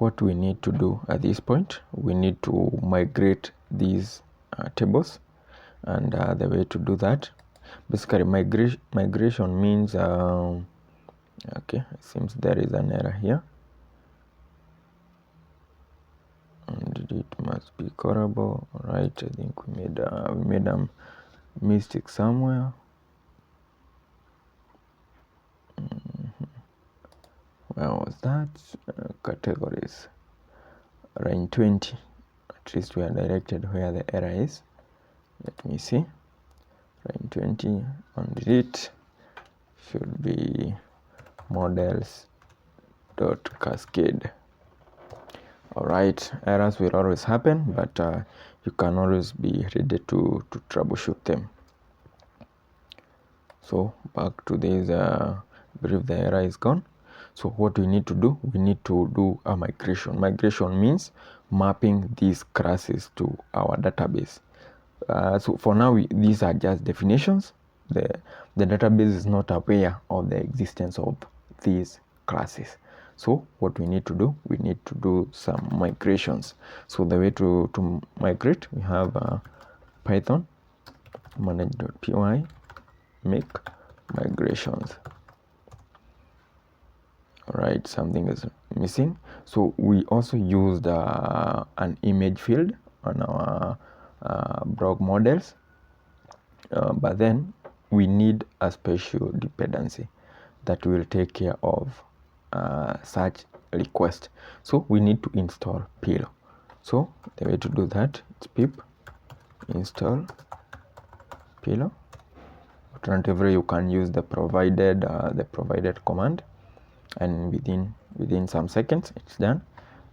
what we need to do at this point, we need to migrate these tables, and the way to do that, basically migration means okay, it seems there is an error here, and it must be correct. Right, I think we made a mistake somewhere. Where was that? Categories, line 20. At least we are directed where the error is. Let me see. Line 20 on delete should be models.cascade. Alright, errors will always happen, but you can always be ready to troubleshoot them. So back to this, believe the error is gone. So what we need to do, we need to do a migration. Migration means mapping these classes to our database. So for now, these are just definitions. The database is not aware of the existence of these classes. So what we need to do, we need to do some migrations. So the way to migrate, we have Python manage.py make migrations. Alright, something is missing. So we also used an image field on our blog models, but then we need a special dependency that will take care of such request. So we need to install pillow. So the way to do that, it's pip install pillow. Alternatively, you can use the provided command, and within some seconds it's done.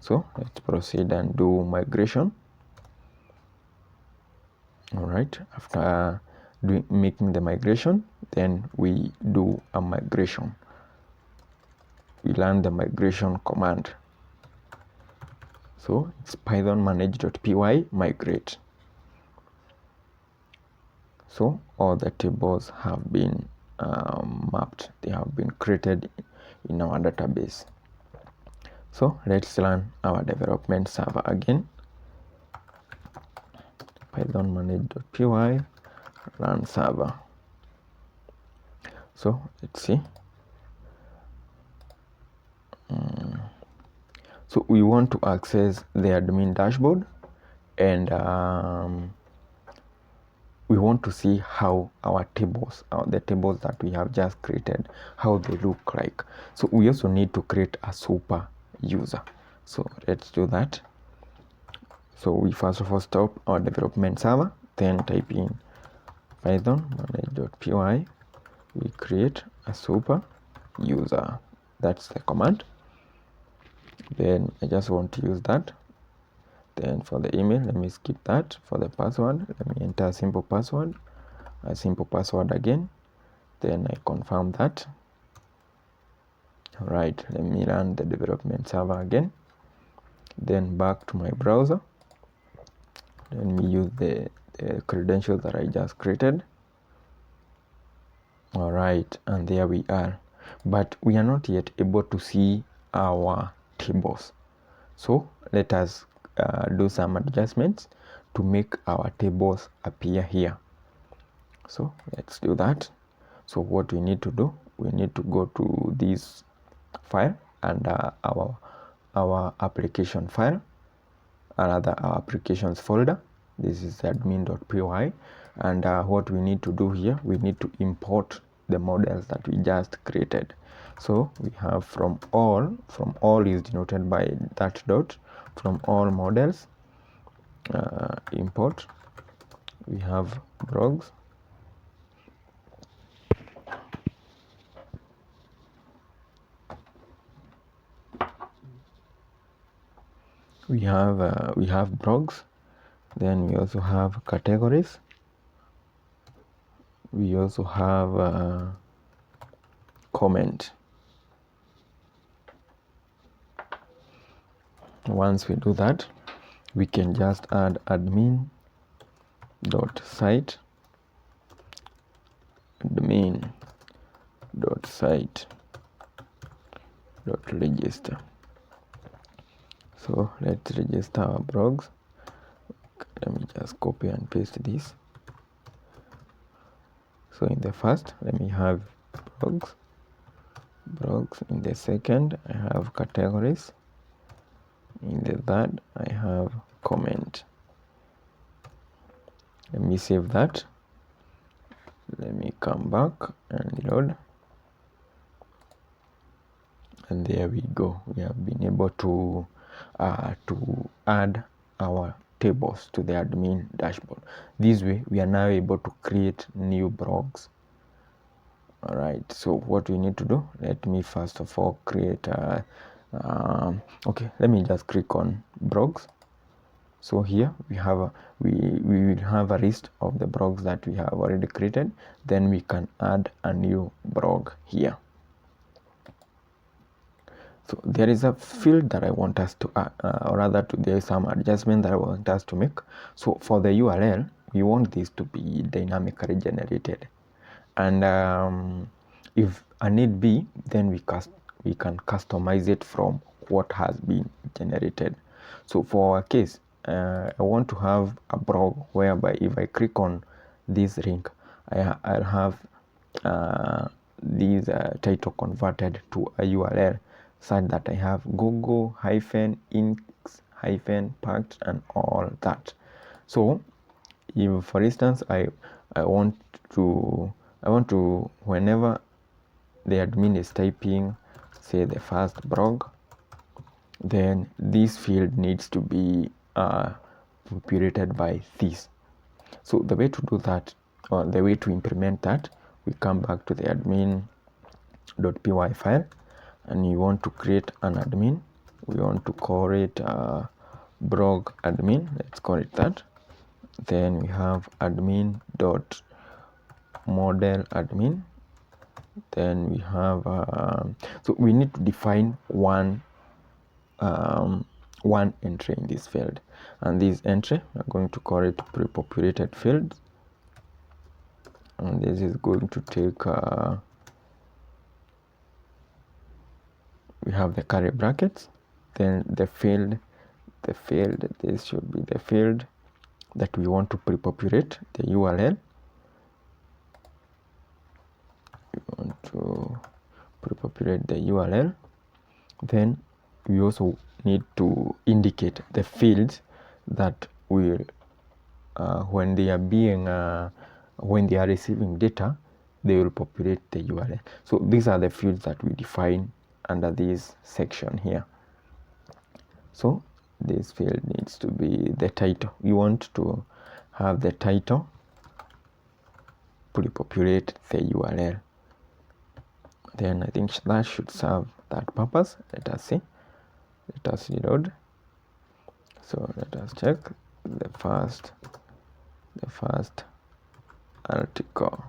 So let's proceed and do migration. All right, after making the migration, then we do a migration. We learn the migration command. So it's python manage.py migrate. So all the tables have been mapped, they have been created in our database. So let's run our development server again. Python manage.py run server. So let's see. So we want to access the admin dashboard, and we want to see how our tables, the tables that we have just created, how they look like. So we also need to create a super user. So let's do that. So we first of all stop our development server, then type in python manage.py. We create a super user. That's the command. Then I just want to use that. Then for the email, let me skip that. For the password, let me enter a simple password again. Then I confirm that. All right, let me run the development server again. Then back to my browser. Let me use the credentials that I just created. All right, and there we are. But we are not yet able to see our tables. So let us do some adjustments to make our tables appear here. So let's do that. So what we need to do, we need to go to this file and our application file, another our applications folder. This is admin.py, and what we need to do here, we need to import the models that we just created. So we have from all is denoted by that dot, from all models, import. We have blogs, we have blogs. Then we also have categories. We also have comment. Once we do that, we can just add admin.site register. So let's register our blogs. Let me just copy and paste this. So in the first, let me have blogs. In the second, I have categories. In the third, I have comment. Let me save that. Let me come back and load. And there we go. We have been able to add our tables to the admin dashboard. This way, we are now able to create new blogs. All right. So what we need to do? Let me first of all create. Okay. Let me just click on blogs. So here we have we will have a list of the blogs that we have already created. Then we can add a new blog here. So there is a field that I want us to or rather there is some adjustment that I want us to make. So for the URL, we want this to be dynamically generated, and if a need be, then we can customize it from what has been generated. So for our case, I want to have a blog whereby if I click on this link, I'll have this title converted to a URL such that I have Google -inks -packed and all that. So if for instance I want to whenever the admin is typing, say, the first blog, then this field needs to be populated by this. So the way to do that, or the way to implement that, we come back to the admin.py file, and you want to create an admin. We want to call it blog admin. Let's call it that. Then we have admin.model admin. Then we have so we need to define one entry in this field, and this entry we're going to call it pre-populated field, and this is going to take we have the curly brackets, then the field, this should be the field that we want to pre-populate, the URL. We want to pre-populate the URL. Then we also need to indicate the fields that will when they are receiving data, they will populate the URL. So these are the fields that we define under this section here. So this field needs to be the title. We want to have the title pre-populate the URL. Then I think that should serve that purpose. Let us see. Let us reload. So let us check the first article.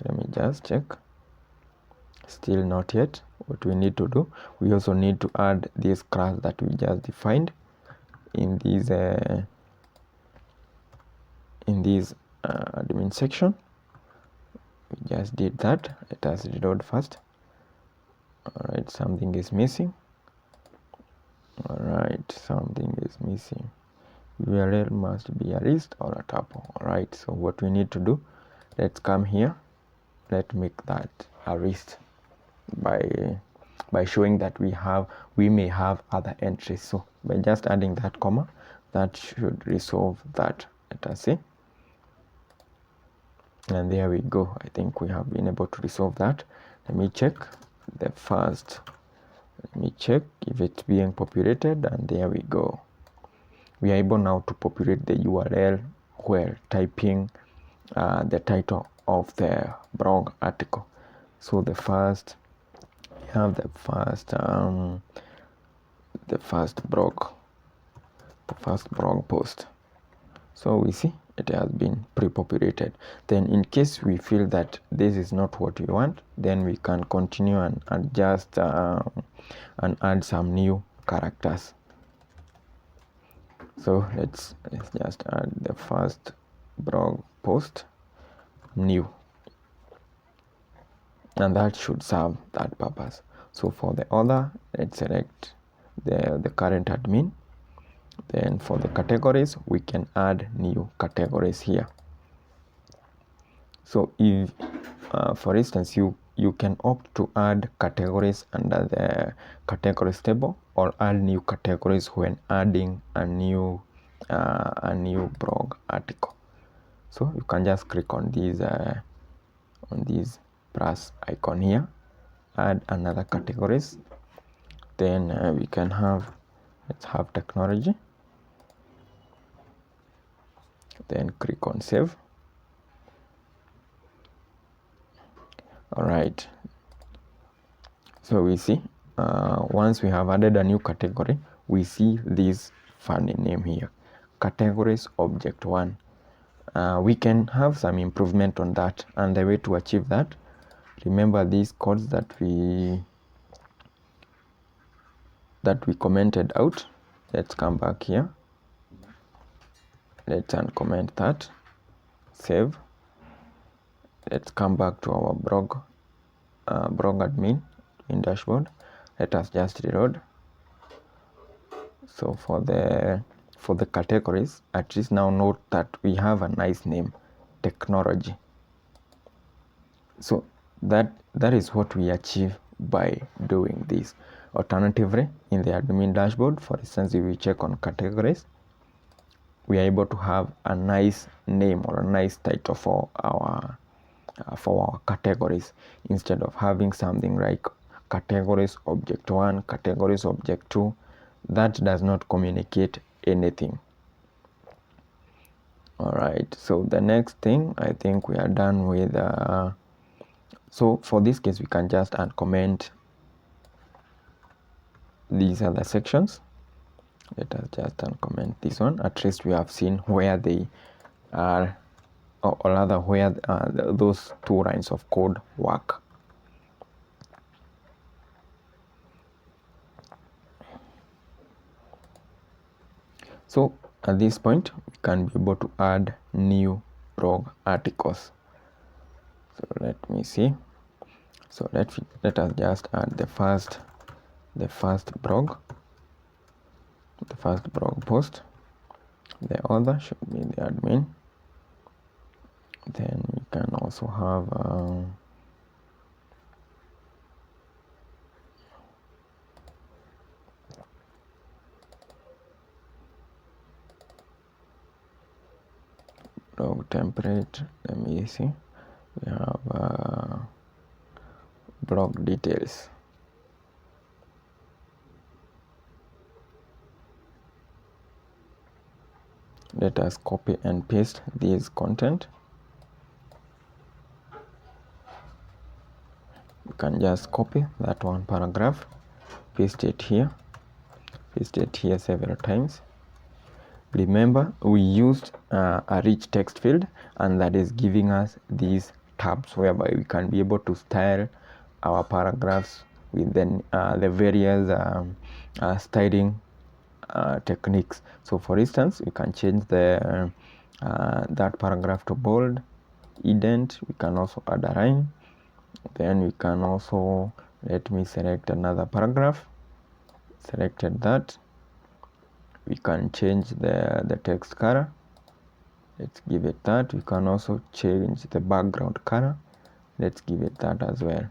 Let me just check. Still not yet. What we need to do, we also need to add this class that we just defined in this admin section. We just did that. Let us reload first. All right, something is missing. All right, something is missing. URL must be a list or a tuple. All right, so what we need to do, let's come here. Let's make that a list by showing that we may have other entries. So by just adding that comma, that should resolve that. Let us see. And there we go. I think we have been able to resolve that. Let me check the first. Let me check if it's being populated, and there we go. We are able now to populate the URL while typing the title of the blog article. So we have the first blog post. So we see it has been pre-populated. Then in case we feel that this is not what we want, then we can continue and adjust and add some new characters. So let's just add the first blog post new, and that should serve that purpose. So for the other, let's select the current admin. Then for the categories, we can add new categories here. So if for instance you can opt to add categories under the categories table, or add new categories when adding a new blog article. So you can just click on this plus icon here, add another categories. Then we can have, let's have technology, then click on save. All right, so we see once we have added a new category, we see this funny name here, categories object 1. We can have some improvement on that, and the way to achieve that, remember these codes that we commented out. Let's come back here, let's uncomment that, save. Let's come back to our blog admin in dashboard. Let us just reload. So for the categories, at least now note that we have a nice name, technology. So that is what we achieve by doing this. Alternatively, in the admin dashboard, for instance, if we check on categories, we are able to have a nice name or a nice title for our categories, instead of having something like categories object 1, categories object 2. That does not communicate anything. All right, so the next thing, I think we are done with so for this case, we can just uncomment these other sections. Let us just uncomment this one. At least we have seen where they are, or rather where those 2 lines of code work. So at this point, we can be able to add new blog articles. So let me see. So let us just add the first blog post. The author should be the admin. Then we can also have blog template. Let me see. We have blog details. Let us copy and paste this content. You can just copy that one paragraph, paste it here several times. Remember, we used a rich text field, and that is giving us these tabs whereby we can be able to style our paragraphs with the various styling techniques. So for instance, we can change the that paragraph to bold, indent. We can also add a line. Then we can also, let me select another paragraph, selected that. We can change the text color. Let's give it that. We can also change the background color. Let's give it that as well.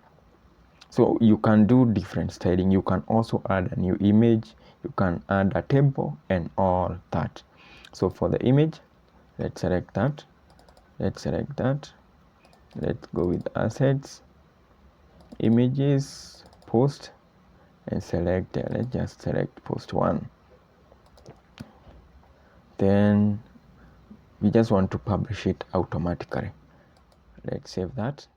So you can do different styling. You can also add a new image. You can add a table and all that. So for the image, let's select that. Let's go with assets, images, post, and select, let's just select post 1. Then we just want to publish it automatically. Let's save that.